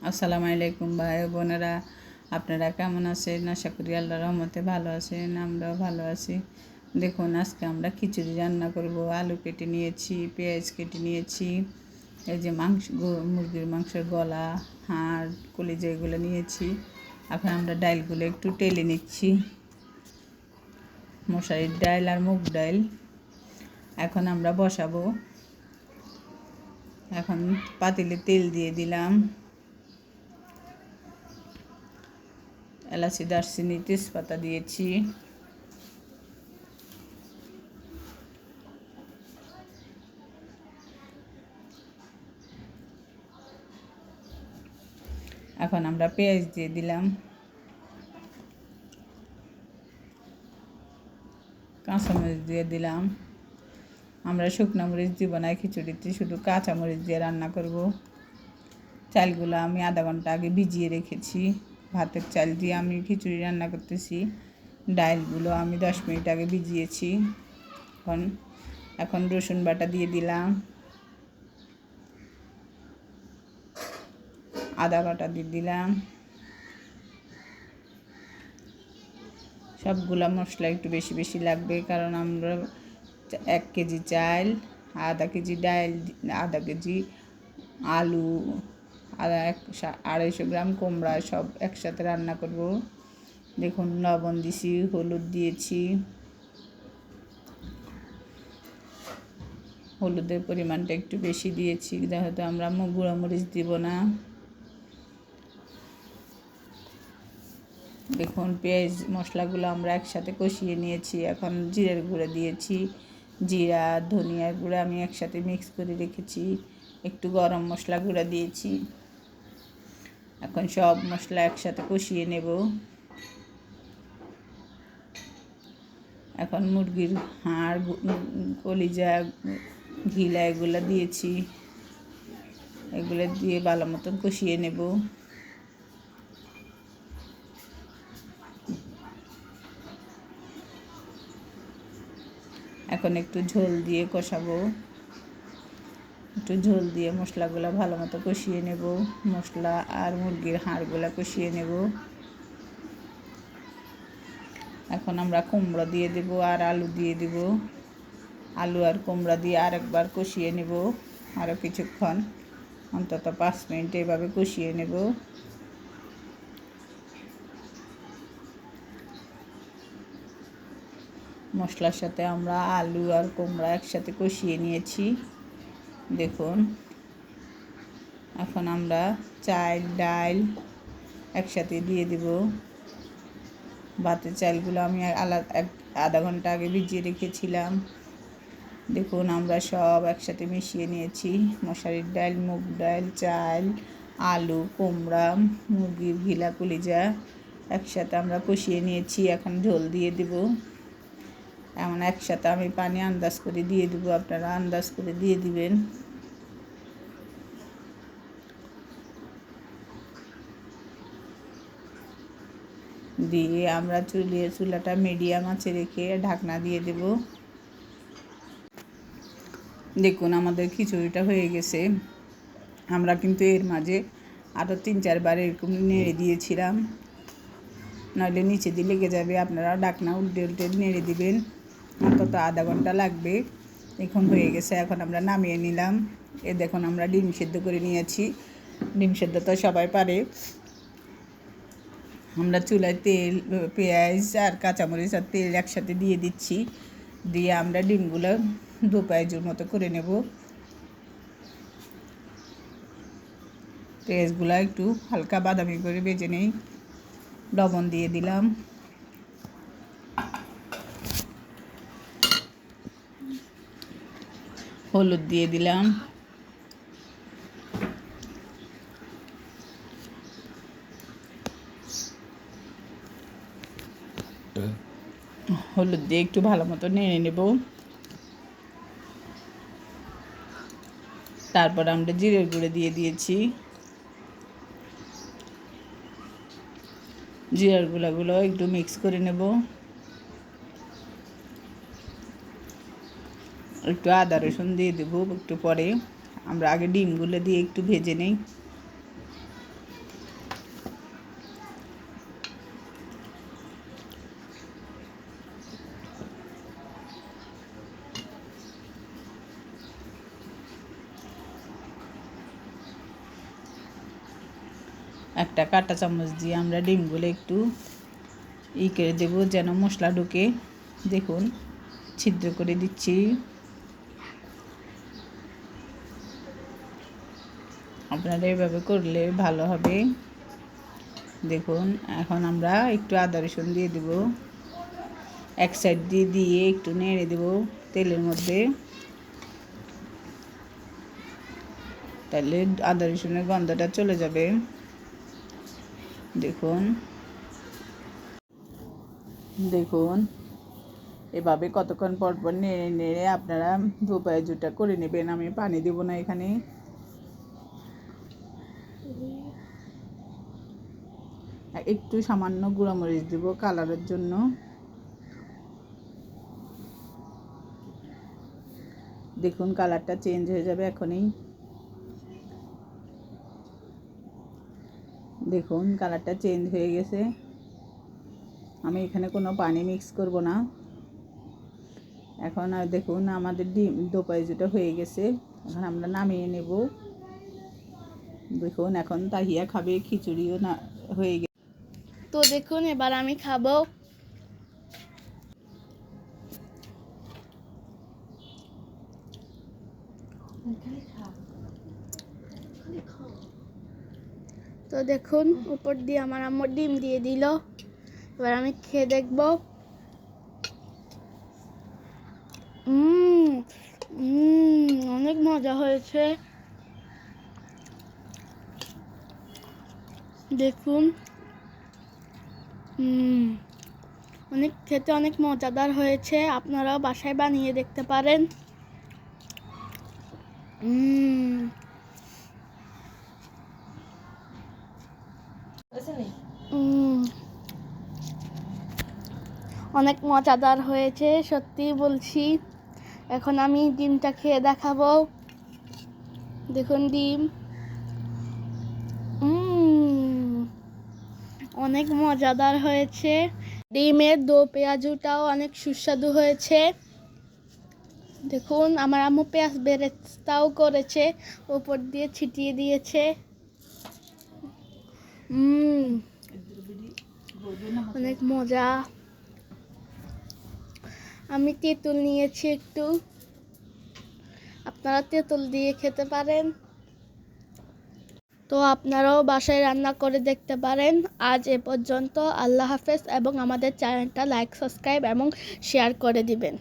আসসালামু আলাইকুম ভাই বোনেরা, আপনারা কেমন আছেন? আশা করি আল্লাহর রহমতে ভালো আছেন, আমরাও ভালো আছি। দেখুন, আজকে আমরা খিচুড়ি রান্না করব। আলু কেটে নিয়েছি, পেঁয়াজ কেটে নিয়েছি, এই যে মুরগির মাংসের গলা, হাড়, কলিজা এগুলো নিয়েছি। এখন আমরা ডালগুলো একটু টেলে নিচ্ছি, মশারির ডাল আর মুগ ডাল। এখন আমরা বসাবো। এখন পাতিলে তেল দিয়ে দিলাম, এলাচি, দারচিনি, তেজপাতা দিয়েছি। এখন আমরা পেঁয়াজ দিয়ে দিলাম, কাঁচামরিচ দিয়ে দিলাম। আমরা শুকনো মরিচ দিব না খিচুড়িতে, শুধু কাঁচামরিচ দিয়ে রান্না করব। চালগুলো আমি আধা ঘন্টা আগে ভিজিয়ে রেখেছি। ভাতের চাল দিয়ে আমি খিচুড়ি রান্না করতেছি। ডালগুলো আমি 10 মিনিট আগে ভিজিয়েছি। এখন রসুন বাটা দিয়ে দিলাম, আদা বাটা দিয়ে দিলাম। সবগুলা মশলা একটু বেশি বেশি লাগবে, কারণ আমরা 1 কেজি চাল, আধা কেজি ডাল, আধা কেজি আলু, আর 250 গ্রাম কুমড়া সব একসাথে রান্না করব। দেখুন, লবণ দিয়েছি, হলুদ দিয়েছি। হলুদের পরিমাণটা একটু বেশি দিয়েছি, যেহেতু আমরা গুঁড়ো মরিচ দিব না। দেখুন, পেঁয়াজ মশলাগুলো আমরা একসাথে কষিয়ে নিয়েছি। এখন জিরার গুঁড়ো দিয়েছি, জিরা ধনিয়ার গুঁড়ো আমি একসাথে মিক্স করে রেখেছি। একটু গরম মশলা গুঁড়ো দিয়েছি। এখন সব মশলা একসাথে কষিয়ে নেব। এখন মুরগির হাড়, কলিজা, ঘিলা এগুলো দিয়েছি। এগুলো দিয়ে ভালো মতন কষিয়ে নেব। এখন একটু ঝোল দিয়ে কষাবো। একটু ঝোল দিয়ে মশলাগুলো ভালো মতো কষিয়ে নেব। মশলা আর মুরগির হাড়গুলো কষিয়ে নেব। এখন আমরা কুমড়া দিয়ে দেব আর আলু দিয়ে দেব। আলু আর কুমড়া দিয়ে আরেকবার কষিয়ে নেব। আরও কিছুক্ষণ, অন্তত 5 মিনিট এভাবে কষিয়ে নেব। মশলার সাথে আমরা আলু আর কুমড়া একসাথে কষিয়ে নিয়েছি। দেখুন, এখন আমরা চাল ডাল একসাথে দিয়ে দেব। ভাতের চালগুলো আমি আধা ঘন্টা আগে ভিজিয়ে রেখেছিলাম। দেখুন, আমরা সব একসাথে মিশিয়ে নিয়েছি। মশারির ডাল, মুগ ডাল, চাল, আলু, কুমড়া, মুরগির ঘিলা, কলিজা একসাথে আমরা কষিয়ে নিয়েছি। এখন ঝোল দিয়ে দেব। এমন একসাথে আমি পানি আন্দাজ করে দিয়ে দেবো, আপনারা আন্দাজ করে দিয়ে দিবেন। দিয়ে আমরা চুলাটা মিডিয়াম আঁচে রেখে ঢাকনা দিয়ে দেব। দেখুন, আমাদের খিচুড়িটা হয়ে গেছে। আমরা কিন্তু এর মাঝে আরও 3-4 বার এরকম নেড়ে দিয়েছিলাম, নইলে নিচে দিয়ে লেগে যাবে। আপনারা ঢাকনা উল্টে উল্টে নেড়ে দিবেন, অন্তত আধা ঘন্টা লাগবে। এখন হয়ে গেছে, এখন আমরা নামিয়ে নিলাম। দেখুন, আমরা ডিম সেদ্ধ করে নিয়েছি। ডিম সেদ্ধ তো সবাই পারে। আমরা চুলায় তেল, পেঁয়াজ আর কাঁচামরিচ আর তেল একসাথে দিয়ে দিচ্ছি। দিয়ে আমরা ডিমগুলো 2 পেঁয়াজের মতো করে নেব। পেঁয়াজগুলো একটু হালকা বাদামি করে ভেজে নেই। লবণ দিয়ে দিলাম, হলুদ দিয়ে দিলাম, হলুদ দিয়ে একটু ভালো মতো নেড়ে নেব। তারপর আমরা জিরের গুঁড়ো দিয়ে দিয়েছি। জিরার গুঁড়োগুলো একটু মিক্স করে নেব। একটু আদা রসুন দিয়ে দেবো একটু পরে। আমরা আগে ডিমগুলো দিয়ে একটু ভেজে নেই। একটা কাঁটা চামচ দিয়ে আমরা ডিমগুলো একটু করে দেবো যেন মশলা ঢুকে। দেখুন ছিদ্র করে দিচ্ছি। আপনারা এভাবে করলে ভালো হবে। দেখুন এখন আমরা একটু আদা রসুন দিয়ে দেব, এক সাইড দিয়ে একটু নেড়ে দেব তেলের মধ্যে, তাহলে আদা রসুনের গন্ধটা চলে যাবে। দেখুন দেখুন এভাবে কতক্ষণ পর পর নেড়ে নেড়ে আপনারা দো পেঁয়াজুটা করে নেবেন। আমি পানি দেব না এখানে। একটু সামান্য গুঁড়ামরিচ দেব কালারের জন্য। দেখুন কালারটা চেঞ্জ হয়ে যাবে এখনই। দেখুন কালারটা চেঞ্জ হয়ে গেছে। আমি এখানে কোনো পানি মিক্স করব না। এখন আর দেখুন আমাদের ডিম দো পেঁয়াজুটা হয়ে গেছে। এখন আমরা নামিয়ে নেব। দেখুন এখন তাহিয়া খাবে, খিচুড়িও না হয়ে গেছে। তো দেখুন এবার আমি খাবো। তো দেখুন উপর দিয়ে আমার আম্মু ডিম দিয়ে দিল। এবার আমি খেয়ে দেখব। অনেক মজা হয়েছে। দেখুন অনেক খেতে অনেক মজাদার হয়েছে। আপনারাও বাসায় বানিয়ে দেখতে পারেন। অনেক মজাদার হয়েছে, সত্যি বলছি। এখন আমি ডিমটা খেয়ে দেখাবো। দেখুন ডিম অনেক মজাদার হয়েছে। ডিমের দো পেঁয়াজুটাও অনেক সুস্বাদু হয়েছে। দেখুন আমার আম্মু পেঁয়াজ বেরেস্তাও করেছে, উপর দিয়ে ছিটিয়ে দিয়েছে। অনেক মজা। আমি তেঁতুল নিয়েছি একটু, আপনারা তেঁতুল দিয়ে খেতে পারেন। তো আপনারাও বাসায় রান্না করে দেখতে পারেন। আজ এ পর্যন্ত। আল্লাহ হাফেজ এবং আমাদের চ্যানেলটা লাইক, সাবস্ক্রাইব এবং শেয়ার করে দিবেন।